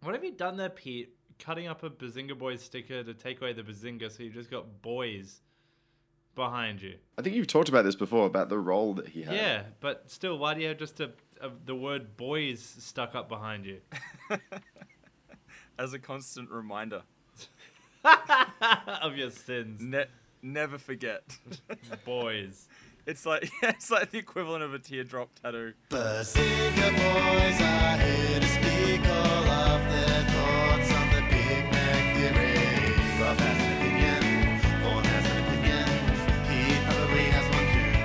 What have you done there, Pete? Cutting up a Bazinga Boys sticker to take away the Bazinga, so you just got boys behind you. I think you've talked about this before, about the role that he had. Yeah, but still, why do you have just the word boys stuck up behind you? As a constant reminder. Of your sins. Never forget. Boys. It's like the equivalent of a teardrop tattoo. Bazinga boys are here to speak all of their thoughts on the Big Bang Theory. Rob has an opinion, Vorn has an opinion, Pete probably has one too.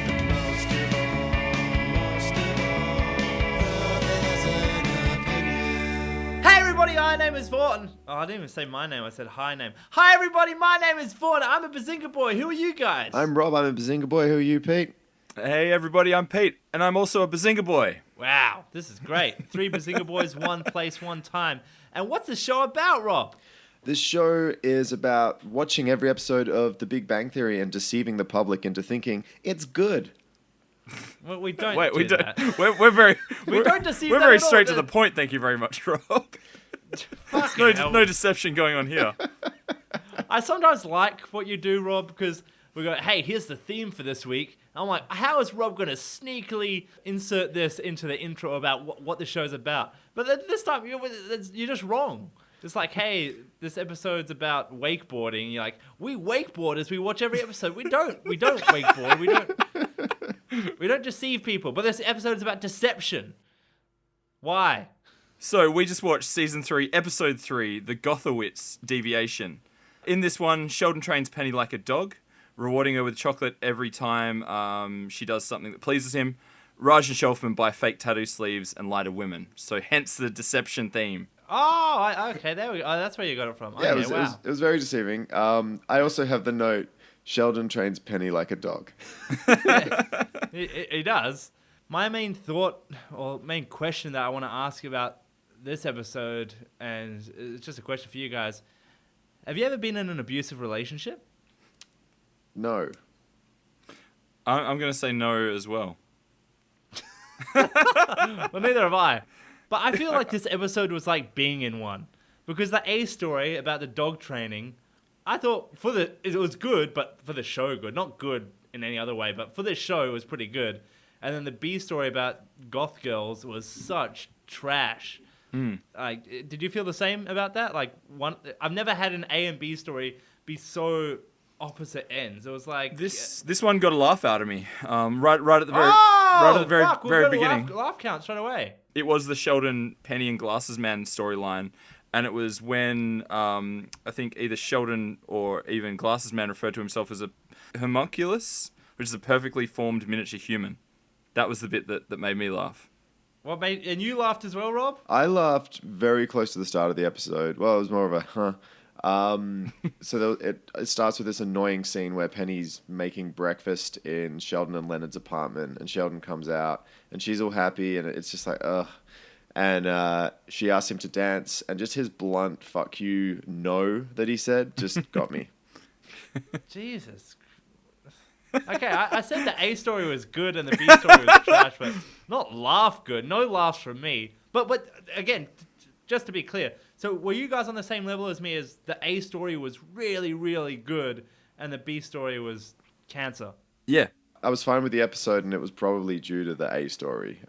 But most of all, Rob has an opinion. Hey everybody, my name is Vorn. Oh, I didn't even say my name, I said hi name. Hi everybody, my name is Vorn. I'm a Bazinga boy. Who are you guys? I'm Rob, I'm a Bazinga boy. Who are you, Pete? Hey everybody, I'm Pete, and I'm also a Bazinga boy. Wow, this is great. 3 Bazinga boys, one place, one time. And what's the show about, Rob? This show is about watching every episode of The Big Bang Theory and deceiving the public into thinking it's good. Well, we don't Wait, do we don't. that. We're very. We don't deceive We're them very at all. straight to the point. Thank you very much, Rob. Fucking hell. No deception going on here. I sometimes like what you do, Rob, because we go, hey, here's the theme for this week. And I'm like, how is Rob going to sneakily insert this into the intro about what the show's about? But then this time, you're just wrong. It's like, hey, this episode's about wakeboarding. You're like, we wakeboard as we watch every episode. We don't wakeboard. We don't deceive people. But this episode's about deception. Why? So we just watched season 3, episode 3, the Gothowitz deviation. In this one, Sheldon trains Penny like a dog, rewarding her with chocolate every time she does something that pleases him. Raj and Shelfman buy fake tattoo sleeves and lie to women. So hence the deception theme. Oh, okay, there we go. Oh, that's where you got it from. Yeah, Okay, it was very deceiving. I also have the note, Sheldon trains Penny like a dog. He does. My main thought, or main question that I want to ask about this episode, and it's just a question for you guys. Have you ever been in an abusive relationship? No. I'm going to say no as well. Well, neither have I. But I feel like this episode was like being in one. Because the A story about the dog training, I thought it was good, but for the show good. Not good in any other way, but for this show it was pretty good. And then the B story about goth girls was such trash. Like, did you feel the same about that? Like, I've never had an A and B story be so opposite ends. It was like This one got a laugh out of me. Right at the very beginning. Laugh count straight away. It was the Sheldon, Penny, and Glasses Man storyline, and it was when I think either Sheldon or even Glasses Man referred to himself as a homunculus, which is a perfectly formed miniature human. That was the bit that made me laugh. What made, and you laughed as well, Rob? I laughed very close to the start of the episode. Well, it was more of a So it starts with this annoying scene where Penny's making breakfast in Sheldon and Leonard's apartment, and Sheldon comes out, and she's all happy, and it's just like, ugh. And she asks him to dance, and just his blunt "fuck you" no that he said just got me. Jesus. Okay, I said the A story was good and the B story was trash, but not laugh good. No laughs from me. But again, just to be clear, so were you guys on the same level as me as the A story was really, really good and the B story was cancer? Yeah. I was fine with the episode, and it was probably due to the A story.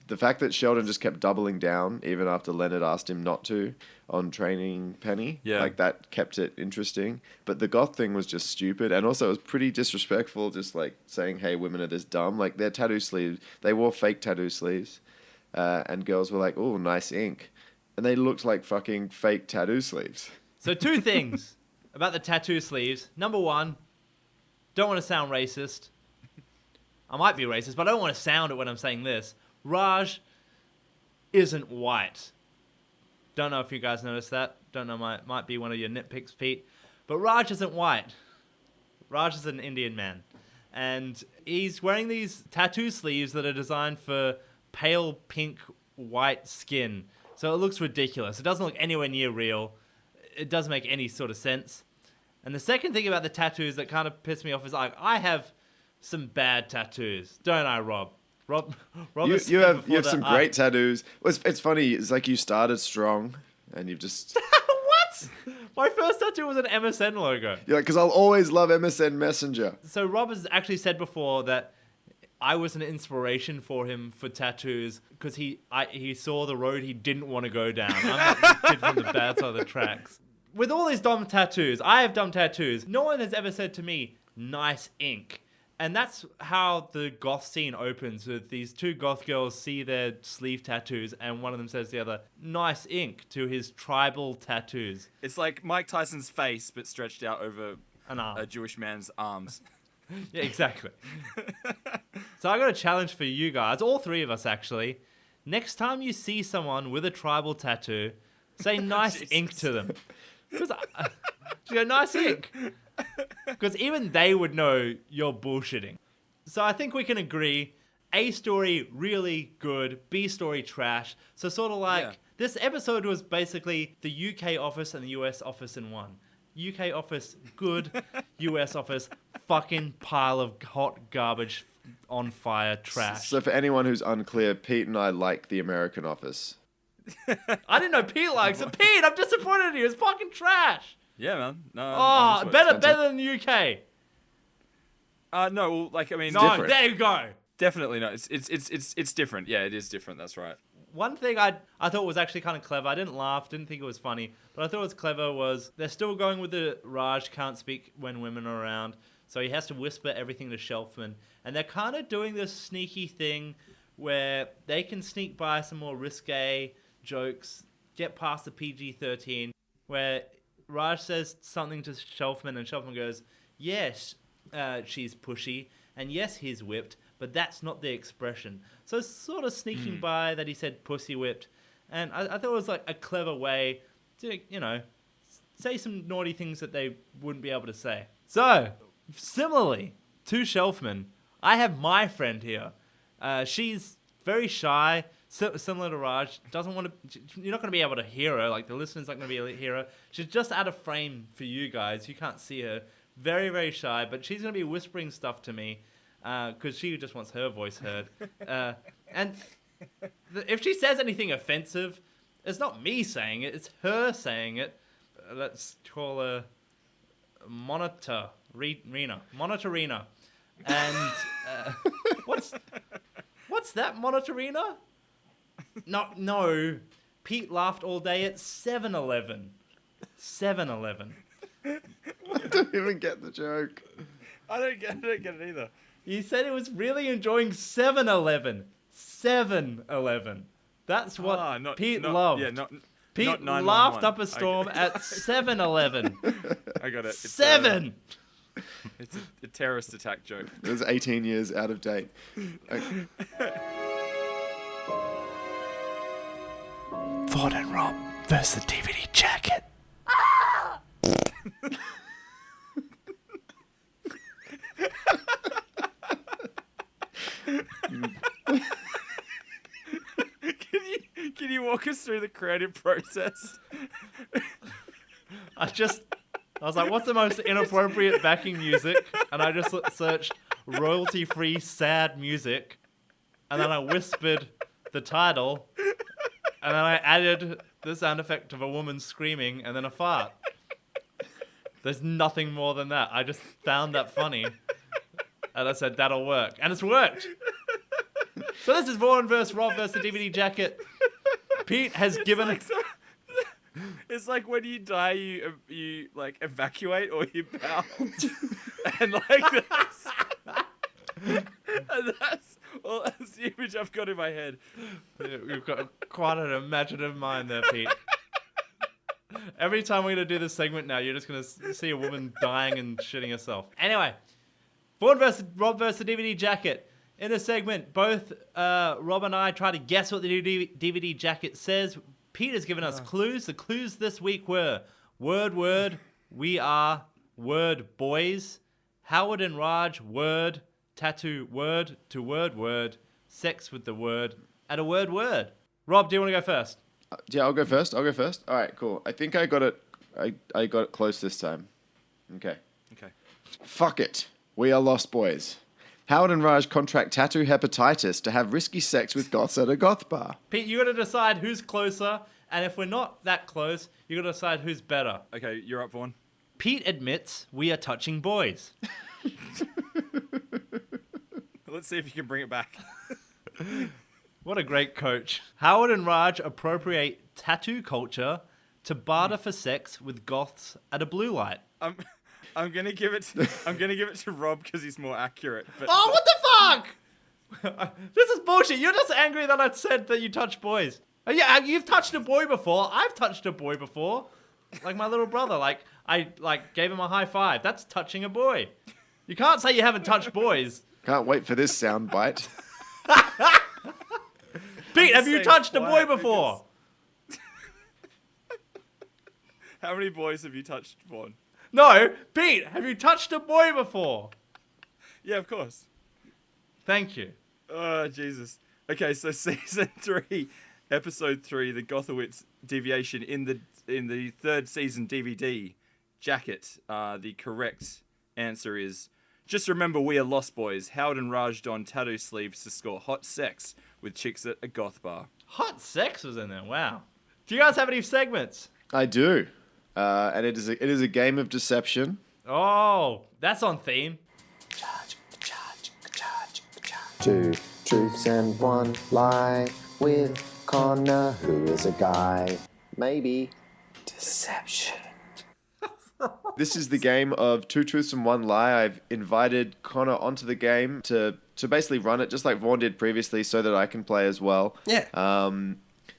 The fact that Sheldon just kept doubling down, even after Leonard asked him not to, on training Penny, like that kept it interesting. But the goth thing was just stupid, and also it was pretty disrespectful, just like saying, hey, women are this dumb. Like, their tattoo sleeves, they wore fake tattoo sleeves, and girls were like, oh, nice ink. And they looked like fucking fake tattoo sleeves. So 2 things about the tattoo sleeves. Number 1, don't want to sound racist. I might be racist, but I don't want to sound it when I'm saying this. Raj isn't white. Don't know if you guys noticed that. Don't know, might be one of your nitpicks, Pete. But Raj isn't white. Raj is an Indian man. And he's wearing these tattoo sleeves that are designed for pale pink white skin. So it looks ridiculous. It doesn't look anywhere near real. It doesn't make any sort of sense. And the second thing about the tattoos that kind of pissed me off is like, I have some bad tattoos, don't I, Rob? Rob You was you saying have before some that great tattoos. It's funny. It's like you started strong, and you've just What? My first tattoo was an MSN logo. you're like, because I'll always love MSN Messenger. So Rob has actually said before that I was an inspiration for him for tattoos because he saw the road he didn't want to go down. I'm that kid from the bad side of the tracks. With all these dumb tattoos, I have dumb tattoos. No one has ever said to me, "Nice ink." And that's how the goth scene opens, with these two goth girls see their sleeve tattoos, and one of them says to the other, "Nice ink," to his tribal tattoos. It's like Mike Tyson's face, but stretched out over An arm. a Jewish man's arms. Yeah, exactly. So I got a challenge for you guys, all three of us actually. Next time you see someone with a tribal tattoo, say "nice ink" to them. Just go, "Nice ink." Because even they would know you're bullshitting. So I think we can agree, A story really good, B story trash. So sort of like, this episode was basically the UK office and the US office in one. UK office, good. US office, fucking pile of hot garbage on fire trash. So for anyone who's unclear, Pete and I like the American Office. I didn't know Pete likes it. Pete, I'm disappointed in you. It's fucking trash. Yeah, man. No, Oh, I'm better than the UK. No, well, like, I mean, No, different. there you go. definitely no. It's different. Yeah, it is different. That's right. One thing I thought was actually kind of clever, I didn't laugh, didn't think it was funny, but I thought it was clever, was they're still going with the Raj can't speak when women are around, so he has to whisper everything to Shelfman. And they're kind of doing this sneaky thing where they can sneak by some more risque jokes, get past the PG-13, where Raj says something to Shelfman and Shelfman goes, "Yes, she's pushy, and yes, he's whipped, but that's not the expression." So it's sort of sneaking by that he said pussy whipped. And I thought it was like a clever way to, say some naughty things that they wouldn't be able to say. So, similarly to Shelfman, I have my friend here. She's very shy, similar to Raj. Doesn't want to. You're not going to be able to hear her. Like, the listeners aren't going to be able to hear her. She's just out of frame for you guys. You can't see her. Very, very shy, but she's going to be whispering stuff to me because she just wants her voice heard. And if she says anything offensive, it's not me saying it, it's her saying it. Let's call her Monitorina. And what's that, Monitorina? No. Pete laughed all day at 7-Eleven. 7-Eleven. I don't even get the joke. I don't get it either. He said he was really enjoying 7-Eleven. 7-Eleven. That's what Pete loved. Yeah, not Pete not 911. laughed up a storm at 7-Eleven. I got it. It's, 7! It's a terrorist attack joke. It was 18 years out of date. Okay. Vorn and Rob versus the DVD jacket. Can you walk us through the creative process? I was like, what's the most inappropriate backing music? And I just searched royalty-free sad music. And then I whispered the title. And then I added the sound effect of a woman screaming and then a fart. There's nothing more than that. I just found that funny. And I said, that'll work. And it's worked. So this is Vorn versus Rob versus the DVD jacket. Pete has given... It's like when you die, you like evacuate or you bounce, and like that's the image I've got in my head. We've got quite an imaginative mind there, Pete. Every time we're going to do this segment now, you're just going to see a woman dying and shitting herself. Anyway, Vorn versus Rob versus the DVD jacket. In this segment, both Rob and I try to guess what the DVD jacket says. Pete has given us clues. The clues this week were word, we are, word, boys, Howard and Raj, word, tattoo, word, to word, sex with the word, and a word. Rob, do you want to go first? Yeah, I'll go first. All right, cool. I think I got it. I got it close this time. Okay. Okay. Fuck it. We are lost boys. Howard and Raj contract tattoo hepatitis to have risky sex with goths at a goth bar. Pete, you got to decide who's closer, and if we're not that close, you got to decide who's better. Okay, you're up, Vorn. Pete admits we are touching boys. Let's see if you can bring it back. What a great coach. Howard and Raj appropriate tattoo culture to barter for sex with goths at a blue light. I'm gonna give it to Rob because he's more accurate. But Oh, what the fuck? This is bullshit. You're just angry that I said that you touch boys. Yeah, you've touched a boy before. I've touched a boy before. Like my little brother. I gave him a high five. That's touching a boy. You can't say you haven't touched boys. Can't wait for this sound bite. Pete, have you touched a boy before? How many boys have you touched, Vorn? No, Pete, have you touched a boy before? Yeah, of course. Thank you. Oh, Jesus. Okay, so season 3, episode 3, the Gothowitz deviation in the third season DVD jacket. The correct answer is, just remember we are lost boys. Howard and Raj don tattoo sleeves to score hot sex with chicks at a goth bar. Hot sex was in there. Wow. Do you guys have any segments? I do. And it is a game of deception. Oh, that's on theme. Two truths and one lie with Connor, who is a guy. Maybe. Deception. This is the game of two truths and one lie. I've invited Connor onto the game to basically run it just like Vorn did previously so that I can play as well. Yeah.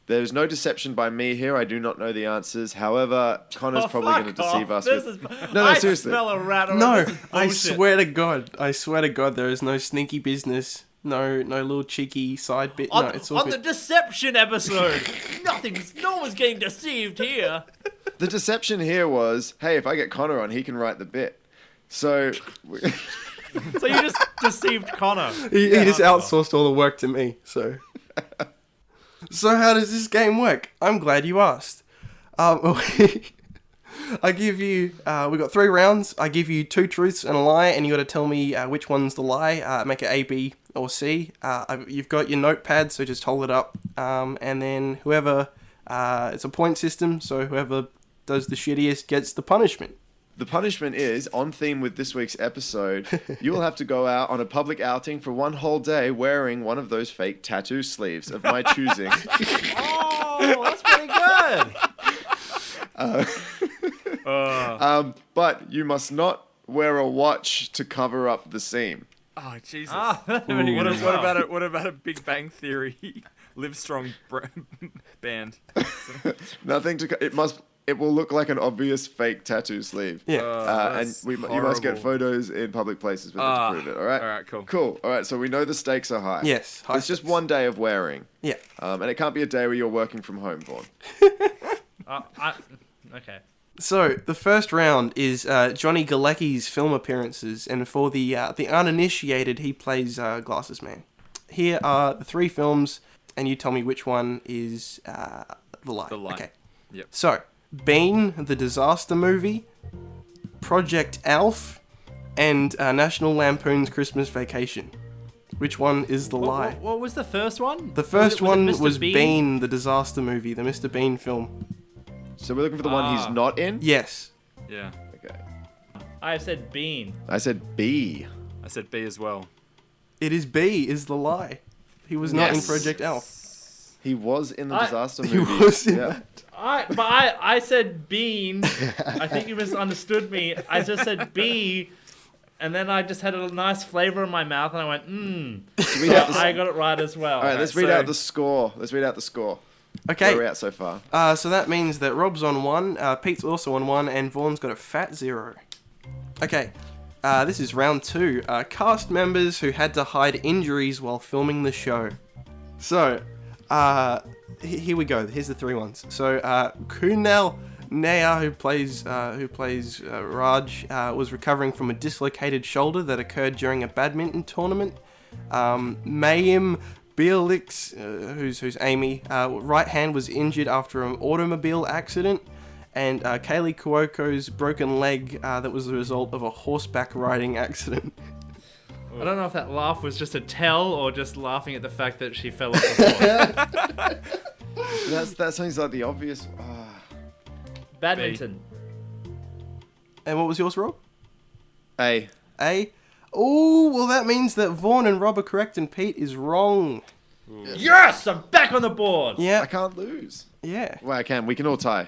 There's no deception by me here. I do not know the answers. However, Connor's probably going to deceive us. No, seriously. I smell a rat. No, I swear to God, there is no sneaky business. No little cheeky side bit. No, it's all on the deception episode. No one's getting deceived here. The deception here was, hey, if I get Connor on, he can write the bit. So... So you just deceived Connor. He just outsourced all the work to me, so... So how does this game work? I'm glad you asked. I give you... we got 3 rounds. I give you 2 truths and a lie, and you got to tell me which one's the lie. Make it A, B, or C. You've got your notepad, so just hold it up. And then whoever... it's a point system, so whoever does the shittiest gets the punishment. The punishment is, on theme with this week's episode, you will have to go out on a public outing for one whole day wearing one of those fake tattoo sleeves of my choosing. Oh, that's pretty good. But you must not wear a watch to cover up the seam. Oh, Jesus. What about a Big Bang Theory Livestrong band? Nothing to... It will look like an obvious fake tattoo sleeve. Yeah. And you must get photos in public places with it to prove it, all right? All right, cool. Cool. All right, so we know the stakes are high. Yes. High It's just stakes. one day of wearing. Yeah. And it can't be a day where you're working from home, Vorn. Okay. So, the first round is Johnny Galecki's film appearances, and for the uninitiated, he plays Glasses Man. Here are the 3 films, and you tell me which one is the lie. The lie. Okay. Yep. So, Bean, the disaster movie, Project Alf, and National Lampoon's Christmas Vacation. Which one is the lie? What was the first one? The first one Mr. was Bean? Bean, the disaster movie, the Mr. Bean film. So we're looking for the one he's not in? Yes. Yeah. Okay. I said Bean. I said B. I said B as well. It is B, is the lie. He was not in Yes. Project Alf. He was in the disaster He movie. was in yeah. I said Bean. I think you misunderstood me. I just said B, and then I just had a nice flavor in my mouth, and I went, So I got it right as well. All right, let's read out the score. Okay. Where are we at so far? So that means that Rob's on 1, Pete's also on 1, and Vaughn's got a fat 0. Okay. This is round 2. Cast members who had to hide injuries while filming the show. So, here we go. Here's the 3 ones. So, Kunal Nair, who plays Raj, was recovering from a dislocated shoulder that occurred during a badminton tournament. Mayim Bielix, who's Amy, right hand was injured after an automobile accident. And Kaylee Kuoko's broken leg that was the result of a horseback riding accident. I don't know if that laugh was just a tell or just laughing at the fact that she fell off the floor. That sounds like the obvious. Badminton. And what was yours, Rob? A. Oh, well, that means that Vorn and Rob are correct and Pete is wrong. Yes! I'm back on the board! Yeah. I can't lose. Yeah. Well, I can. We can all tie.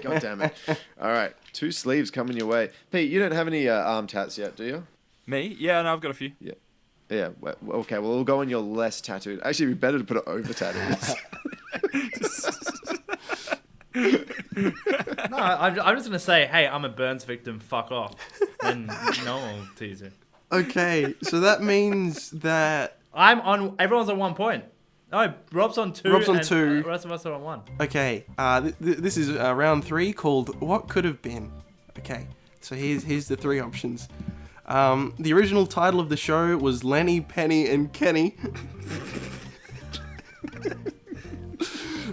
God damn it. All right. 2 sleeves coming your way. Pete, you don't have any arm tats yet, do you? Me? Yeah, no, I've got a few. Yeah. Well, okay. Well, we'll go on your less tattooed. Actually, it'd be better to put it over tattoos. No, I'm just going to say, hey, I'm a burns victim, fuck off. And no one will tease you. Okay, so that means that... Everyone's on 1 point. No, Rob's on 2. Rob's on and 2. The rest of us are on 1. Okay, this is round 3 called What Could Have Been. Okay, so here's the 3 options. The original title of the show was Lenny, Penny, and Kenny.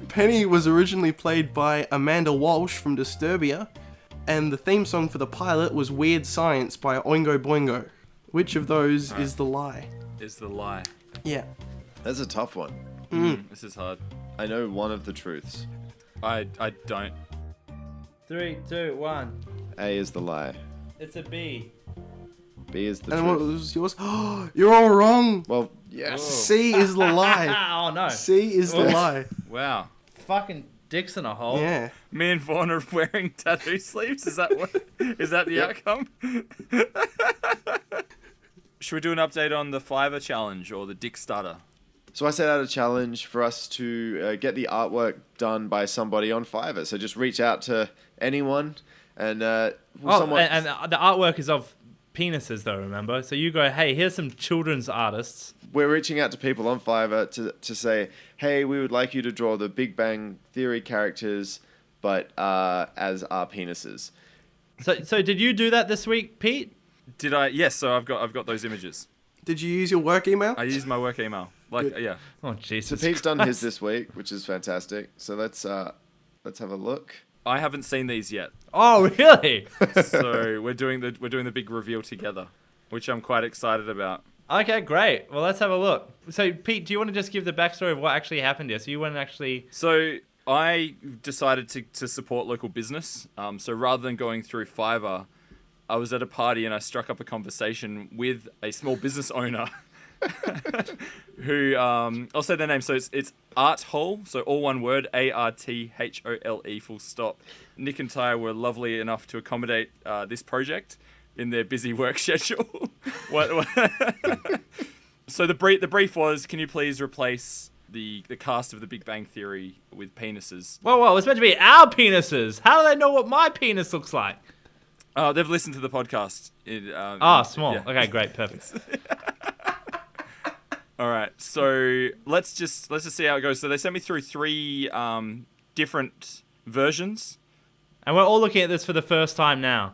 Penny was originally played by Amanda Walsh from Disturbia, and the theme song for the pilot was Weird Science by Oingo Boingo. Which of those is the lie? Is the lie. Yeah. That's a tough one. This is hard. I know one of the truths. I don't. 3, 2, 1. A is the lie. It's a B. B is the And truth. what was yours? You're all wrong. Well, yes. C is the lie. Oh, no. C is the lie. Wow. Fucking dicks in a hole. Yeah. Me and Vorn are wearing tattoo sleeves. Is that the outcome? Should we do an update on the Fiverr challenge or the Dick Starter? So I set out a challenge for us to get the artwork done by somebody on Fiverr. So just reach out to anyone and and the artwork is of penises, though, remember? So you go, hey, here's some children's artists. we're reaching out to people on Fiverr to say, hey, we would like you to draw the Big Bang Theory characters, but as our penises. So did you do that this week, Pete? Did I? Yes. So I've got those images. Did you use your work email? I used my work email. Like, yeah. Oh, So Jesus. Pete's done Christ. his this week, which is fantastic. So let's have a look. I haven't seen these yet, Oh, really? so we're doing the big reveal together, which I'm quite excited about. Okay, great. Well, let's have a look. So, Pete, do you want to just give the backstory of what actually happened here? So you went and actually... So I decided to support local business. So rather than going through Fiverr, I was at a party and I struck up a conversation with a small business owner who, I'll say their name. So it's Art Hole. So all one word, ARTHOLE full stop. Nick and Tyre were lovely enough to accommodate this project in their busy work schedule. So the brief was, can you please replace the cast of The Big Bang Theory with penises? Whoa, it's meant to be our penises. How do they know what my penis looks like? They've listened to the podcast. Small. Yeah. Okay, great, perfect. All right, so let's just see how it goes. So they sent me through 3 different versions. And we're all looking at this for the first time now.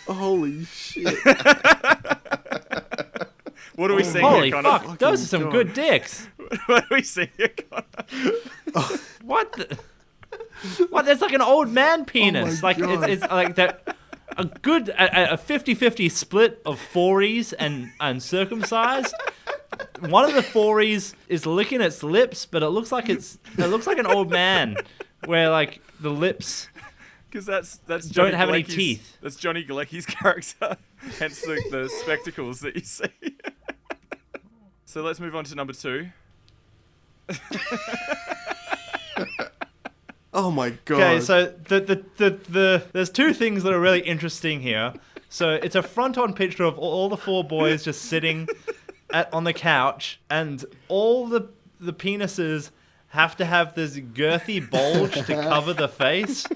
Holy shit. What are we seeing Holy here, Connor? fuck, those are some God. good dicks. What are we seeing here, Connor? What the... What? There's like an old man penis. my Like God. it's like a good a 50-50 split of 4Es and circumcised. One of the 4Es is licking its lips, but it looks like an old man where like the lips Because that's don't Johnny have any Galecki's- teeth. That's Johnny Galecki's character, hence the spectacles that you see. So let's move on to number 2. Oh my god. Okay, so the there's 2 things that are really interesting here. So it's a front-on picture of all the 4 boys just sitting on the couch, and all the penises have to have this girthy bulge to cover the face.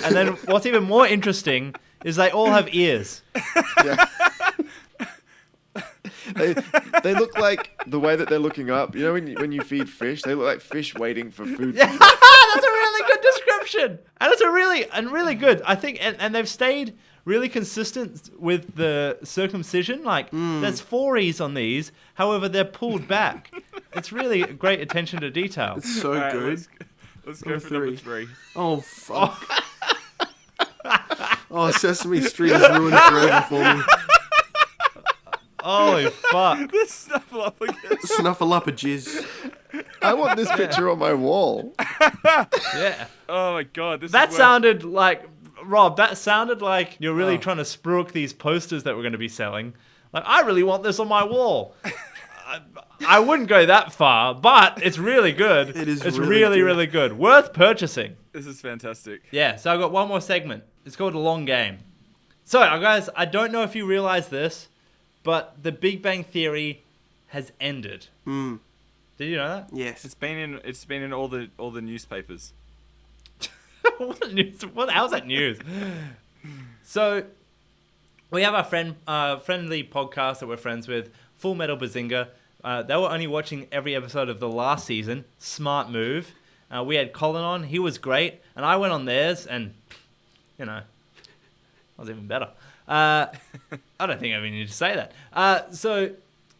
And then what's even more interesting is they all have ears. Yeah. They look like the way that they're looking up. You know when you feed fish, they look like fish waiting for food. That's a really good description, and it's really good. I think, and they've stayed really consistent with the circumcision. Like there's 4Es on these, however they're pulled back. It's really great attention to detail. It's so All right, good. let's go Number for number 3. 3. Oh fuck. Oh, Sesame Street is ruined forever for me. Holy fuck. The Snuffleupagus. Snuffleupagus. I want this picture on my wall. Yeah. Oh my god, this That is sounded like, Rob, that sounded like you're really trying to spruik these posters that we're going to be selling. Like, I really want this on my wall. I wouldn't go that far, but it's really good. It's really, really good. Worth purchasing. This is fantastic. Yeah, so I've got one more segment. It's called A Long Game. So, guys, I don't know if you realize this, but the Big Bang Theory has ended. Mm. Did you know that? Yes. It's been in all the newspapers. What news? How's that news? So, we have our friendly podcast that we're friends with, Full Metal Bazinga. They were only watching every episode of the last season. Smart move. We had Colin on. He was great. And I went on theirs and, I was even better. I don't think I even need to say that. So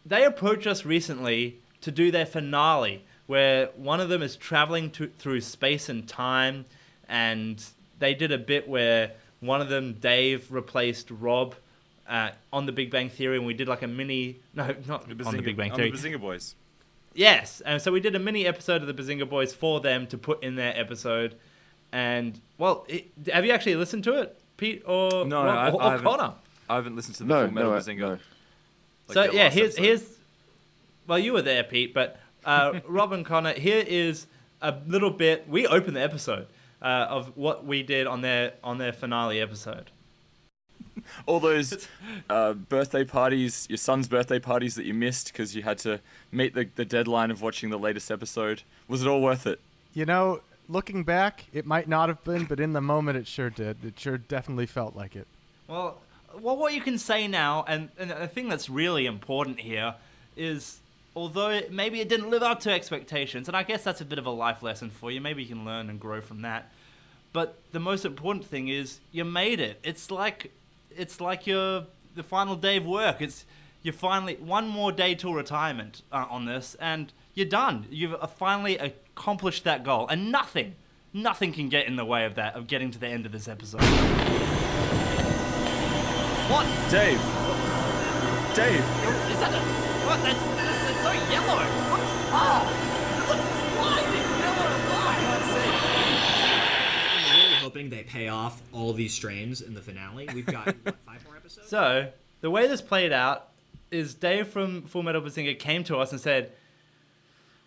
they approached us recently to do their finale, where one of them is traveling through space and time. And they did a bit where one of them, Dave, replaced Rob on the Big Bang Theory, and we did like a mini... No, not on the Big Bang Theory. On the Bazinga Boys. Yes, and so we did a mini episode of the Bazinga Boys for them to put in their episode. And, well, have you actually listened to it, Pete or, No, Rob, I or Connor? I haven't listened to the Full Metal Bazinga. No. Like So, their yeah, last episode. here's... Well, you were there, Pete, but Rob and Connor, here is a little bit... We opened the episode of what we did on their finale episode. All those birthday parties, your son's birthday parties that you missed because you had to meet the deadline of watching the latest episode. Was it all worth it? You know, looking back, it might not have been, but in the moment it sure did. It sure definitely felt like it. Well, what you can say now, and the thing that's really important here is, although maybe it didn't live up to expectations, and I guess that's a bit of a life lesson for you, maybe you can learn and grow from that. But the most important thing is you made it. It's like the final day of work. You're finally one more day till retirement on this, and you're done. You've finally accomplished that goal, and nothing can get in the way of that, of getting to the end of this episode. What? Dave. Is that what? That's so yellow. What's it's a blinding yellow light. I'm really hoping they pay off all these strains in the finale. We've got, 5 more episodes? So, the way this played out is Dave from Full Metal Bazinga came to us and said,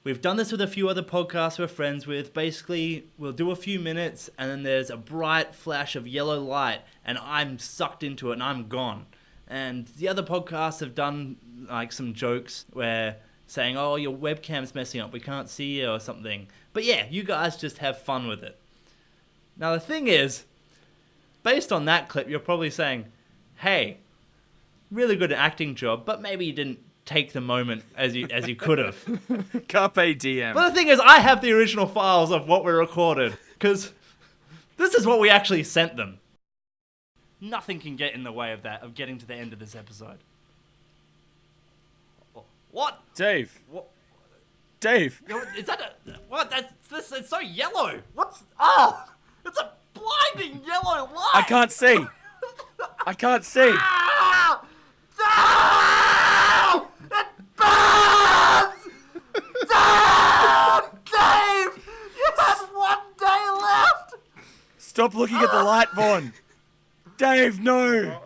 we've done this with a few other podcasts we're friends with. Basically, we'll do a few minutes, and then there's a bright flash of yellow light, and I'm sucked into it, and I'm gone. And the other podcasts have done like some jokes where saying, oh, your webcam's messing up, we can't see you or something. But yeah, you guys just have fun with it. Now, the thing is, based on that clip, you're probably saying, hey, really good acting job, but maybe you didn't take the moment as you could have. Carpe diem. But the thing is, I have the original files of what we recorded, because this is what we actually sent them. Nothing can get in the way of that, of getting to the end of this episode. What? Dave. What? Dave. Is that a... What? It's so yellow. What's... It's a blinding yellow light. I can't see. I can't see. Ah! Ah! It burns! Dave! You had 1 day left! Stop looking at the light, Vorn. Dave, no.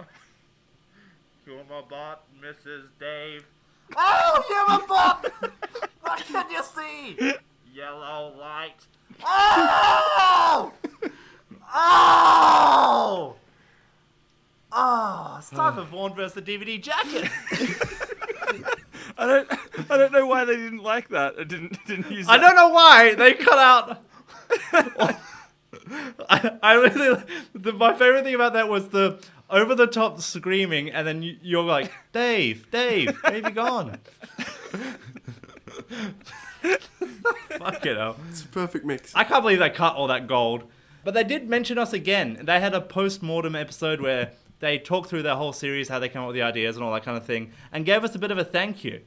You're my bot, Mrs. Dave. Oh, you're my bot! What can you see? Yellow light. Oh! Oh! Oh, it's time for Vorn versus the DVD jacket. I don't know why they didn't like that. I didn't use that. I don't know why they cut out. I really my favorite thing about that was the over the top screaming, and then you're like, Dave, where have you gone? Fuck it hell. It's a perfect mix. I can't believe they cut all that gold. But they did mention us again. They had a post-mortem episode where they talked through their whole series, how they came up with the ideas and all that kind of thing, and gave us a bit of a thank you.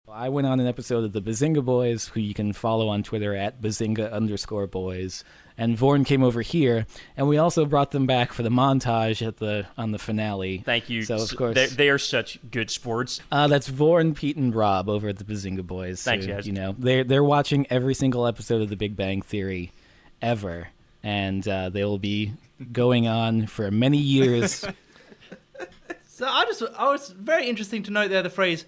I went on an episode of the Bazinga Boys, who you can follow on Twitter at Bazinga_boys. And Vorn came over here, and we also brought them back for the montage on the finale. Thank you. So, of course, they are such good sports. That's Vorn, Pete, and Rob over at the Bazinga Boys. Thanks, who, guys. You know, they're watching every single episode of The Big Bang Theory ever, and they will be going on for many years. So I was very interesting to note there the phrase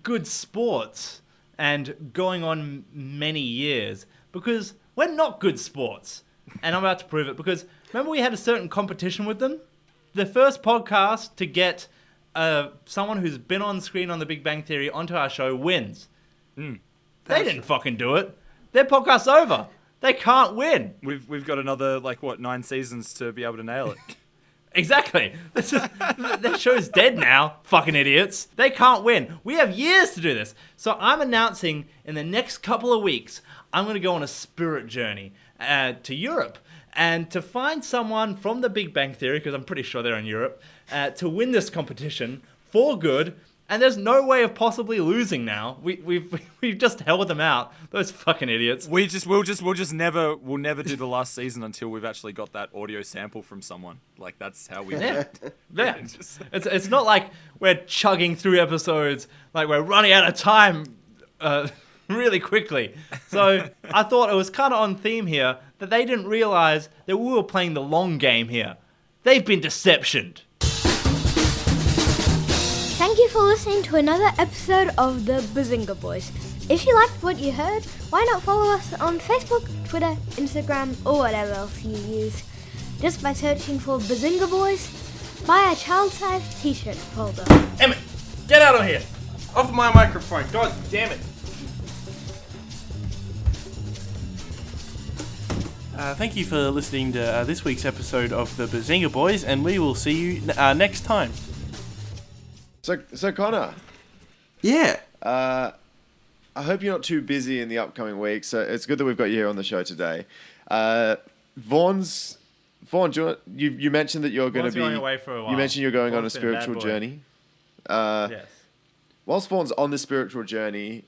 "good sports" and going on many years, because we're not good sports, and I'm about to prove it. Because remember we had a certain competition with them. The first podcast to get someone who's been on screen on The Big Bang Theory onto our show wins. They didn't fucking do it. Their podcast's over. They can't win. We've got another 9 seasons to be able to nail it. Exactly. That show's dead now, fucking idiots. They can't win. We have years to do this. So I'm announcing in the next couple of weeks, I'm going to go on a spirit journey to Europe and to find someone from the Big Bang Theory, because I'm pretty sure they're in Europe, to win this competition for good. And there's no way of possibly losing now. We've just held them out. Those fucking idiots. We'll never do the last season until we've actually got that audio sample from someone. That's how we. Yeah. It's not like we're chugging through episodes, like we're running out of time really quickly. So I thought it was kind of on theme here that they didn't realize that we were playing the long game here. They've been deceptioned. Thank you for listening to another episode of the Bazinga Boys. If you liked what you heard, why not follow us on Facebook, Twitter, Instagram, or whatever else you use. Just by searching for Bazinga Boys, buy a child-sized t-shirt holder. Emmett, get out of here! Off my microphone. God damn it. Thank you for listening to this week's episode of the Bazinga Boys, and we will see you next time. So Connor. Yeah. I hope you're not too busy in the upcoming weeks. So it's good that we've got you here on the show today. Vorn, you mentioned that you're going to be going away for a while. You mentioned you're going on a Vorn's been a bad spiritual boy. journey. Yes. Whilst Vorn's on the spiritual journey,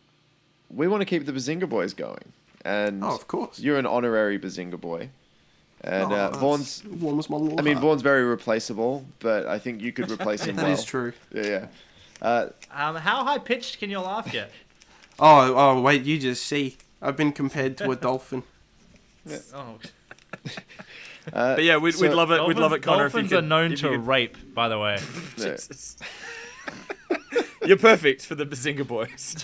we want to keep the Bazinga Boys going. And of course. You're an honorary Bazinga Boy. And Vorn's Vorn's very replaceable, but I think you could replace him well. That is true. Yeah. How high pitched can your laugh get? Oh, wait, you just see. I've been compared to a dolphin. Oh. But yeah, we'd love it. We'd love it, Connor. Dolphins are known to rape, by the way. Yeah. Jesus. You're perfect for the Bazinga Boys.